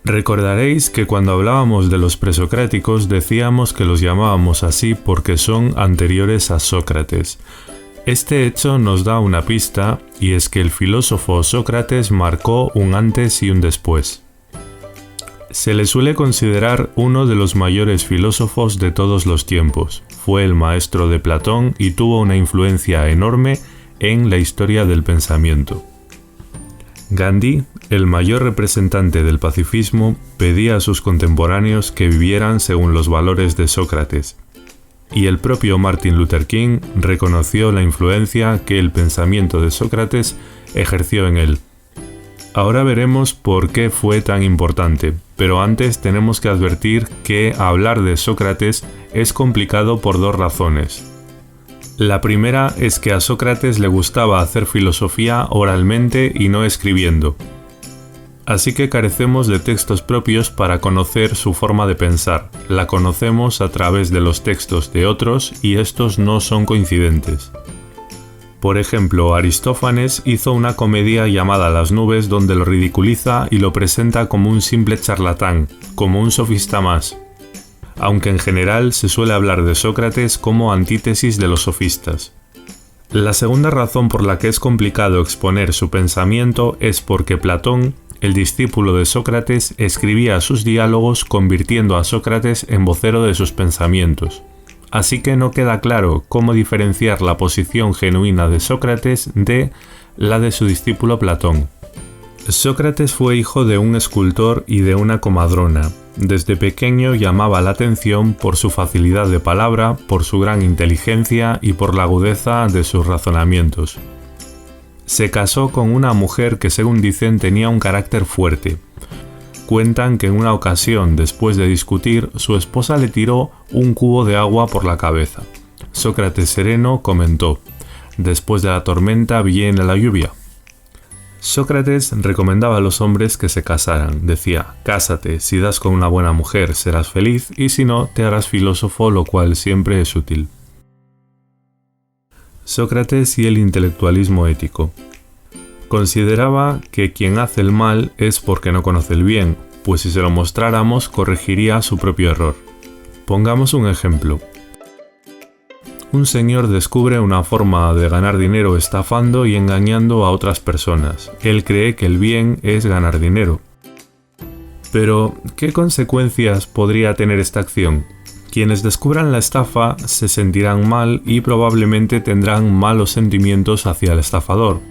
Recordaréis que cuando hablábamos de los presocráticos decíamos que los llamábamos así porque son anteriores a Sócrates. Este hecho nos da una pista, y es que el filósofo Sócrates marcó un antes y un después. Se le suele considerar uno de los mayores filósofos de todos los tiempos. Fue el maestro de Platón y tuvo una influencia enorme en la historia del pensamiento. Gandhi, el mayor representante del pacifismo, pedía a sus contemporáneos que vivieran según los valores de Sócrates. Y el propio Martin Luther King reconoció la influencia que el pensamiento de Sócrates ejerció en él. Ahora veremos por qué fue tan importante, pero antes tenemos que advertir que hablar de Sócrates es complicado por dos razones. La primera es que a Sócrates le gustaba hacer filosofía oralmente y no escribiendo. Así que carecemos de textos propios para conocer su forma de pensar. La conocemos a través de los textos de otros y estos no son coincidentes. Por ejemplo, Aristófanes hizo una comedia llamada Las nubes donde lo ridiculiza y lo presenta como un simple charlatán, como un sofista más. Aunque en general se suele hablar de Sócrates como antítesis de los sofistas. La segunda razón por la que es complicado exponer su pensamiento es porque Platón, el discípulo de Sócrates, escribía sus diálogos convirtiendo a Sócrates en vocero de sus pensamientos. Así que no queda claro cómo diferenciar la posición genuina de Sócrates de la de su discípulo Platón. Sócrates fue hijo de un escultor y de una comadrona. Desde pequeño llamaba la atención por su facilidad de palabra, por su gran inteligencia y por la agudeza de sus razonamientos. Se casó con una mujer que, según dicen, tenía un carácter fuerte. Cuentan que en una ocasión, después de discutir, su esposa le tiró un cubo de agua por la cabeza. Sócrates sereno comentó: «Después de la tormenta viene la lluvia». Sócrates recomendaba a los hombres que se casaran. Decía: «Cásate, si das con una buena mujer serás feliz y si no te harás filósofo, lo cual siempre es útil». Sócrates y el intelectualismo ético. Consideraba que quien hace el mal es porque no conoce el bien, pues si se lo mostráramos corregiría su propio error. Pongamos un ejemplo. Un señor descubre una forma de ganar dinero estafando y engañando a otras personas. Él cree que el bien es ganar dinero. Pero, ¿qué consecuencias podría tener esta acción? Quienes descubran la estafa se sentirán mal y probablemente tendrán malos sentimientos hacia el estafador.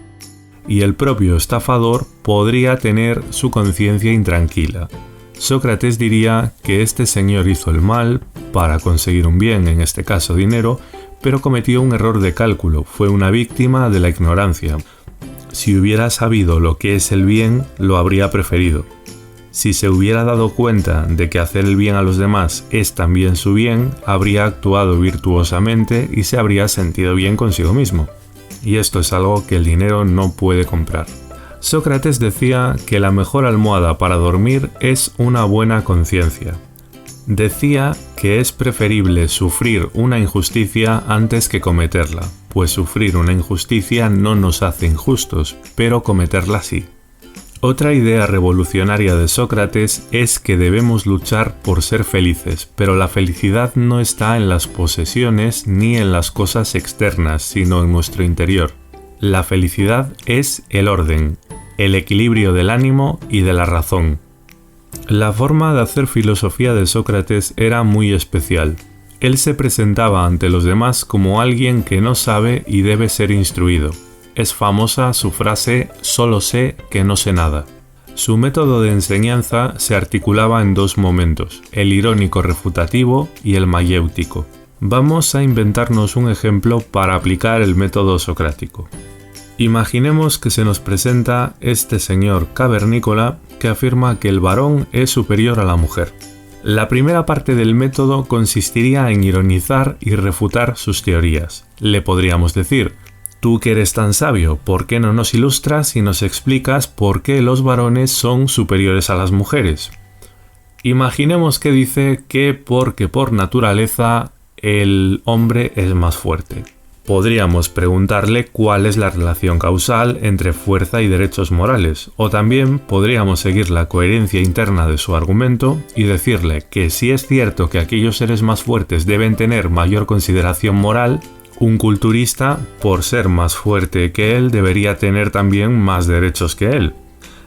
Y el propio estafador podría tener su conciencia intranquila. Sócrates diría que este señor hizo el mal para conseguir un bien, en este caso dinero, pero cometió un error de cálculo, fue una víctima de la ignorancia. Si hubiera sabido lo que es el bien, lo habría preferido. Si se hubiera dado cuenta de que hacer el bien a los demás es también su bien, habría actuado virtuosamente y se habría sentido bien consigo mismo. Y esto es algo que el dinero no puede comprar. Sócrates decía que la mejor almohada para dormir es una buena conciencia. Decía que es preferible sufrir una injusticia antes que cometerla, pues sufrir una injusticia no nos hace injustos, pero cometerla sí. Otra idea revolucionaria de Sócrates es que debemos luchar por ser felices, pero la felicidad no está en las posesiones ni en las cosas externas, sino en nuestro interior. La felicidad es el orden, el equilibrio del ánimo y de la razón. La forma de hacer filosofía de Sócrates era muy especial. Él se presentaba ante los demás como alguien que no sabe y debe ser instruido. Es famosa su frase «solo sé que no sé nada». Su método de enseñanza se articulaba en dos momentos, el irónico refutativo y el mayéutico. Vamos a inventarnos un ejemplo para aplicar el método socrático. Imaginemos que se nos presenta este señor cavernícola que afirma que el varón es superior a la mujer. La primera parte del método consistiría en ironizar y refutar sus teorías. Le podríamos decir: «Tú que eres tan sabio, ¿por qué no nos ilustras y nos explicas por qué los varones son superiores a las mujeres?» Imaginemos que dice que porque por naturaleza el hombre es más fuerte. Podríamos preguntarle cuál es la relación causal entre fuerza y derechos morales, o también podríamos seguir la coherencia interna de su argumento y decirle que si es cierto que aquellos seres más fuertes deben tener mayor consideración moral, un culturista, por ser más fuerte que él, debería tener también más derechos que él.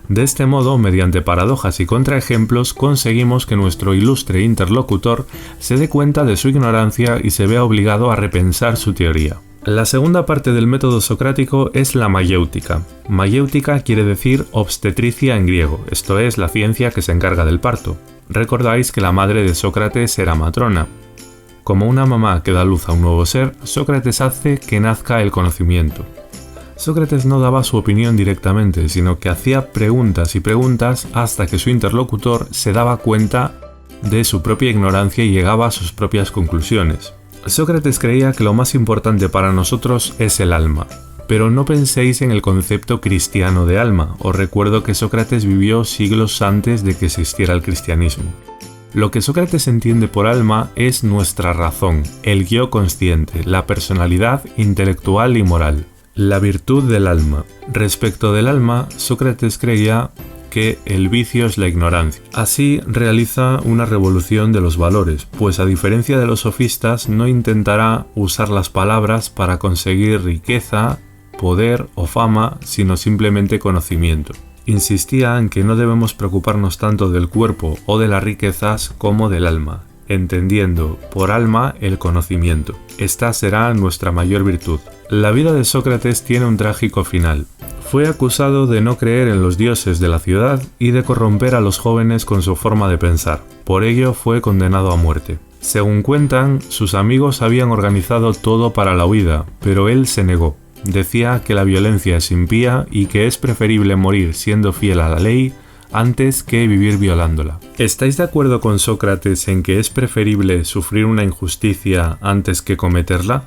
De este modo, mediante paradojas y contraejemplos, conseguimos que nuestro ilustre interlocutor se dé cuenta de su ignorancia y se vea obligado a repensar su teoría. La segunda parte del método socrático es la mayéutica. Mayéutica quiere decir obstetricia en griego, esto es, la ciencia que se encarga del parto. Recordáis que la madre de Sócrates era matrona. Como una mamá que da luz a un nuevo ser, Sócrates hace que nazca el conocimiento. Sócrates no daba su opinión directamente, sino que hacía preguntas y preguntas hasta que su interlocutor se daba cuenta de su propia ignorancia y llegaba a sus propias conclusiones. Sócrates creía que lo más importante para nosotros es el alma, pero no penséis en el concepto cristiano de alma. Os recuerdo que Sócrates vivió siglos antes de que existiera el cristianismo. Lo que Sócrates entiende por alma es nuestra razón, el yo consciente, la personalidad intelectual y moral, la virtud del alma. Respecto del alma, Sócrates creía que el vicio es la ignorancia. Así realiza una revolución de los valores, pues a diferencia de los sofistas no intentará usar las palabras para conseguir riqueza, poder o fama, sino simplemente conocimiento. Insistía en que no debemos preocuparnos tanto del cuerpo o de las riquezas como del alma, entendiendo por alma el conocimiento. Esta será nuestra mayor virtud. La vida de Sócrates tiene un trágico final. Fue acusado de no creer en los dioses de la ciudad y de corromper a los jóvenes con su forma de pensar. Por ello fue condenado a muerte. Según cuentan, sus amigos habían organizado todo para la huida, pero él se negó. Decía que la violencia es impía y que es preferible morir siendo fiel a la ley antes que vivir violándola. ¿Estáis de acuerdo con Sócrates en que es preferible sufrir una injusticia antes que cometerla?